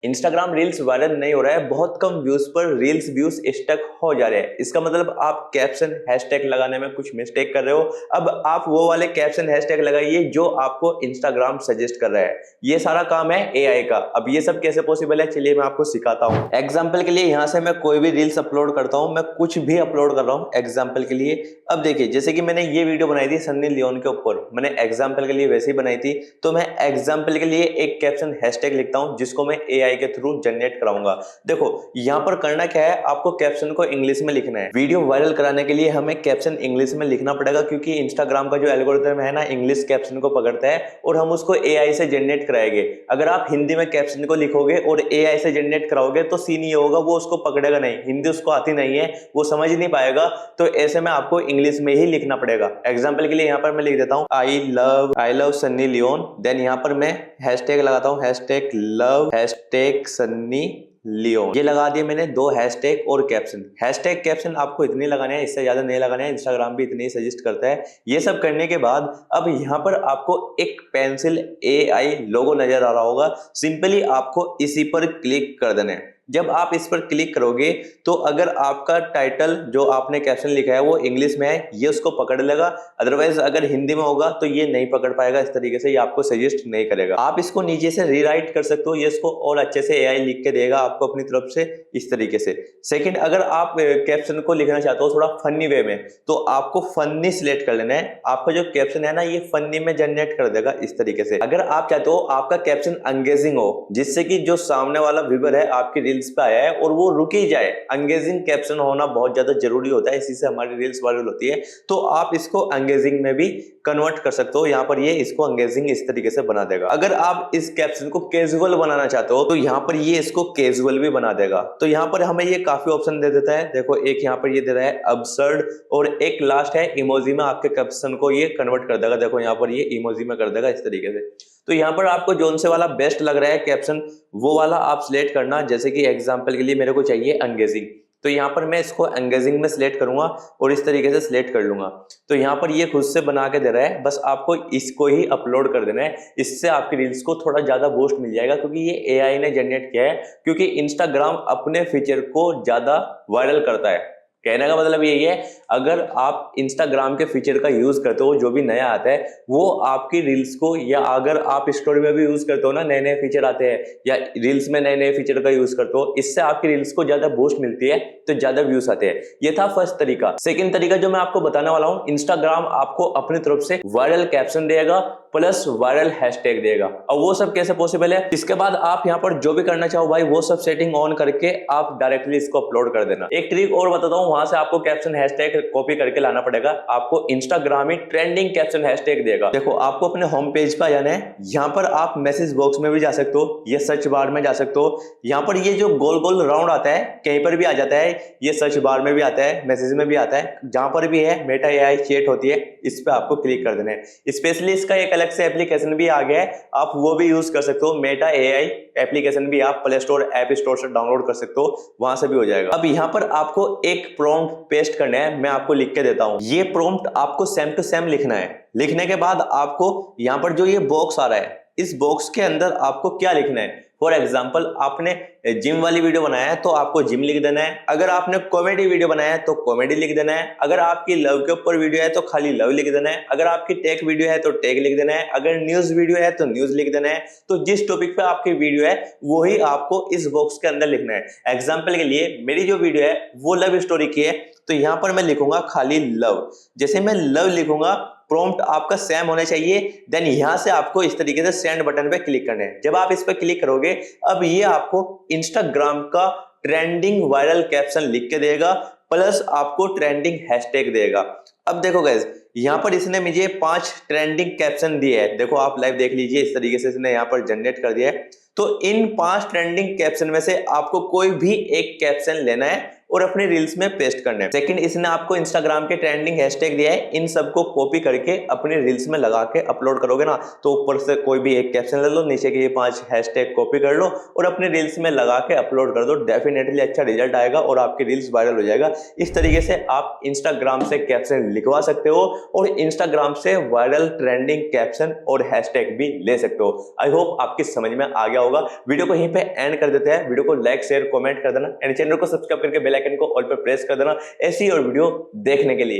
Instagram reels viral नहीं हो रहा है, बहुत कम व्यूज पर रील्स व्यूज स्टक हो जा रहे हैं। इसका मतलब आप कैप्शन हैशटैग लगाने में कुछ मिस्टेक कर रहे हो। अब आप वो वाले कैप्शन हैशटैग लगाइए जो आपको इंस्टाग्राम सजेस्ट कर रहा है। ये सारा काम है एआई का। अब ये सब कैसे पॉसिबल है, चलिए मैं आपको सिखाता हूँ। एग्जाम्पल के लिए यहाँ से मैं कोई भी रील्स अपलोड करता हूँ, मैं कुछ भी अपलोड कर रहा हूँ एग्जाम्पल के लिए। अब देखिए, जैसे कि मैंने ये वीडियो बनाई थी सन्नी लियोन के ऊपर, मैंने एग्जाम्पल के लिए वैसे ही बनाई थी, तो मैं एग्जाम्पल के लिए एक कैप्शन हैशटैग लिखता हूं जिसको मैं एआई के थ्रू जनरेट कराऊंगा। देखो यहां पर करना क्या है, आपको कैप्शन को इंग्लिश में लिखना है। वीडियो वायरल कराने के लिए हमें कैप्शन इंग्लिश में लिखना पड़ेगा, क्योंकि इंस्टाग्राम का जो एल्गोरिथम है ना, इंग्लिश कैप्शन को पकड़ता है और हम उसको एआई से जनरेट कराएंगे। अगर आप हिंदी में कैप्शन को लिखोगे और एआई से जनरेट कराओगे तो सीन ये होगा, वो उसको पकड़ेगा नहीं, हिंदी उसको आती नहीं है, वो समझ नहीं पाएगा। तो ऐसे में आपको इंग्लिश में ही लिखना पड़ेगा। एग्जाम्पल के लिए यहाँ पर मैं लिख देता हूँ I love Sunny Leone, then यहाँ पर मैं हैशटैग लगाता हूँ, hashtag love hashtag Sunny Leone. ये लगा दिए मैंने दो हैशटैग और कैप्शन। हैशटैग कैप्शन आपको इतने लगाने हैं, इससे ज्यादा नहीं लगाने हैं, इंस्टाग्राम भी इतने ही सजेस्ट करता है। ये सब करने के बाद अब यहाँ पर आपको एक पेंसिल एआई लोगो नजर आ रहा होगा, सिंपली आपको इसी पर क्लिक कर देना है। जब आप इस पर क्लिक करोगे तो अगर आपका टाइटल जो आपने कैप्शन लिखा है वो इंग्लिश में है, ये उसको पकड़ लेगा। अदरवाइज अगर हिंदी में होगा तो ये नहीं पकड़ पाएगा, इस तरीके से ये आपको सजेस्ट नहीं करेगा। आप इसको नीचे से रीराइट कर सकते हो, ये इसको और अच्छे से एआई लिख के देगा आपको अपनी तरफ से, इस तरीके से। सेकंड, अगर आप कैप्शन को लिखना चाहते हो थोड़ा फनी वे में, तो आपको फनी सिलेक्ट कर लेना है। आपका जो कैप्शन है ना, ये फनी में जनरेट कर देगा इस तरीके से। अगर आप चाहते हो आपका कैप्शन एंगेजिंग हो, जिससे कि जो सामने वाला व्यूअर है आपकी रील्स पे आया है और वो रुक ही जाए, एंगेजिंग कैप्शन होना बहुत ज्यादा जरूरी होता है, इसी से हमारी रील्स वायरल होती है। तो आप इसको एंगेजिंग में भी कन्वर्ट कर सकते हो। यहाँ पर ये इसको एंगेजिंग इस तरीके से बना देगा। अगर आप इस कैप्शन को कैजुअल बनाना चाहते हो तो यहाँ पर ये इसको कैजुअल भी बना देगा। तो यहाँ पर हमें ये काफी ऑप्शन दे देता है। देखो एक यहाँ पर ये दे रहा है अबसर्ड, और एक लास्ट है इमोजी में आपके कैप्शन को ये कन्वर्ट कर देगा। देखो यहाँ पर ये इमोजी में कर देगा इस तरीके से। तो यहाँ पर आपको जोन से वाला बेस्ट लग रहा है कैप्शन, वो वाला आप सिलेक्ट करना। जैसे कि एग्जांपल के लिए मेरे को चाहिए एंगेजिंग, तो यहाँ पर मैं इसको एंगेजिंग में सिलेक्ट करूंगा और इस तरीके से सिलेक्ट कर लूंगा। तो यहाँ पर ये खुद से बना के दे रहा है, बस आपको इसको ही अपलोड कर देना है। इससे आपकी रील्स को थोड़ा ज्यादा बूस्ट मिल जाएगा, क्योंकि ये एआई ने जनरेट किया है। क्योंकि इंस्टाग्राम अपने फीचर को ज्यादा वायरल करता है। कहने का मतलब यही है, अगर आप इंस्टाग्राम के फीचर का यूज करते हो, जो भी नया आता है वो आपकी रील्स को, या अगर आप स्टोरी में भी यूज करते हो ना, नए नए फीचर आते हैं, या रील्स में नए नए फीचर का यूज करते हो, इससे आपकी रील्स को ज्यादा बूस्ट मिलती है, तो ज्यादा व्यूज आते हैं। ये था फर्स्ट तरीका। सेकंड तरीका जो मैं आपको बताने वाला हूं, इंस्टाग्राम आपको अपनी तरफ से वायरल कैप्शन देगा प्लस वायरल हैशटैग देगा। और वो सब कैसे पॉसिबल है, इसके बाद आप यहाँ पर जो भी करना चाहो भाई, वो सब सेटिंग ऑन करके आप डायरेक्टली इसको अपलोड कर देना। एक ट्रिक और बताता हूँ, वहां से आपको कैप्शन हैशटैग कॉपी करके लाना पड़ेगा। आपको इंस्टाग्राम ही ट्रेंडिंग कैप्शन हैशटैग देगा। देखो आपको अपने होम पेज पर जाना है, यहाँ पर आप मैसेज बॉक्स में भी जा सकते हो, ये सर्च बार में जा सकते हो। यहाँ पर ये जो गोल गोल राउंड आता है कहीं पर भी आ जाता है, ये सर्च बार में भी आता है, मैसेज में भी आता है, जहां पर भी है मेटा एआई चैट होती है, इस पे आपको क्लिक कर देना है। स्पेशली इसका एक अलग से एप्लीकेशन भी आ गया है, आप वो भी यूज कर सकते हो। मेटा एआई एप्लीकेशन भी आप प्ले स्टोर ऐप स्टोर से डाउनलोड कर सकते हो, वहां से भी हो जाएगा। अब यहाँ पर आपको एक प्रॉम्प्ट पेस्ट करना है, मैं आपको लिख के देता हूं। ये प्रॉम्प्ट आपको सेम टू सेम लिखना है। लिखने के बाद आपको यहाँ पर जो ये बॉक्स आ रहा है, इस बॉक्स के अंदर आपको क्या लिखना है। फॉर एग्जाम्पल आपने जिम वाली वीडियो बनाया है तो आपको जिम लिख देना है। अगर आपने कॉमेडी वीडियो बनाया है तो कॉमेडी लिख देना है। अगर आपकी लव के ऊपर वीडियो है तो खाली लव लिख देना है। अगर आपकी टेक वीडियो है तो टेक लिख देना है। अगर न्यूज वीडियो है तो न्यूज लिख देना है। तो जिस टॉपिक पे आपकी वीडियो है वही आपको इस बॉक्स के अंदर लिखना है। एग्जाम्पल के लिए मेरी जो वीडियो है वो लव स्टोरी की है, तो यहां पर मैं लिखूंगा खाली लव। जैसे मैं लव लिखूंगा, प्रॉम्प्ट आपका सेम होना चाहिए। देन यहां से आपको इस तरीके से सेंड बटन पे क्लिक करना है। जब आप इस पे क्लिक करोगे, अब ये आपको इंस्टाग्राम का ट्रेंडिंग वायरल कैप्शन लिख के देगा, प्लस आपको ट्रेंडिंग हैशटैग देगा। अब देखो गाइस, यहाँ पर इसने मुझे 5 ट्रेंडिंग कैप्शन दिए हैं। देखो आप लाइव देख लीजिए, इस तरीके से इसने यहाँ पर जनरेट कर दिया है। तो इन 5 ट्रेंडिंग कैप्शन में से आपको कोई भी एक कैप्शन लेना है और अपने रील्स में पेस्ट करने हैं। सेकंड, इसने आपको इंस्टाग्राम के ट्रेंडिंग हैशटैग दिया है, इन सबको कॉपी करके अपने रील्स में लगा के अपलोड करोगे ना, तो ऊपर से कोई भी एक कैप्शन ले लो, नीचे के ये 5 हैशटैग कॉपी कर लो और अपने रील्स में लगा के अपलोड कर दो। डेफिनेटली अच्छा रिजल्ट आएगा और आपकी रील्स वायरल हो जाएगा। इस तरीके से आप इंस्टाग्राम से कैप्शन लिखवा सकते हो और इंस्टाग्राम से वायरल ट्रेंडिंग कैप्शन और हैशटैग भी ले सकते हो। आई होप आपकी समझ में आ गया होगा। वीडियो को यहीं पे एंड कर देते हैं। वीडियो को लाइक शेयर कमेंट कर देना एंड चैनल को सब्सक्राइब करके बेल आइकन को ऑल पर प्रेस कर देना ऐसी और वीडियो देखने के लिए।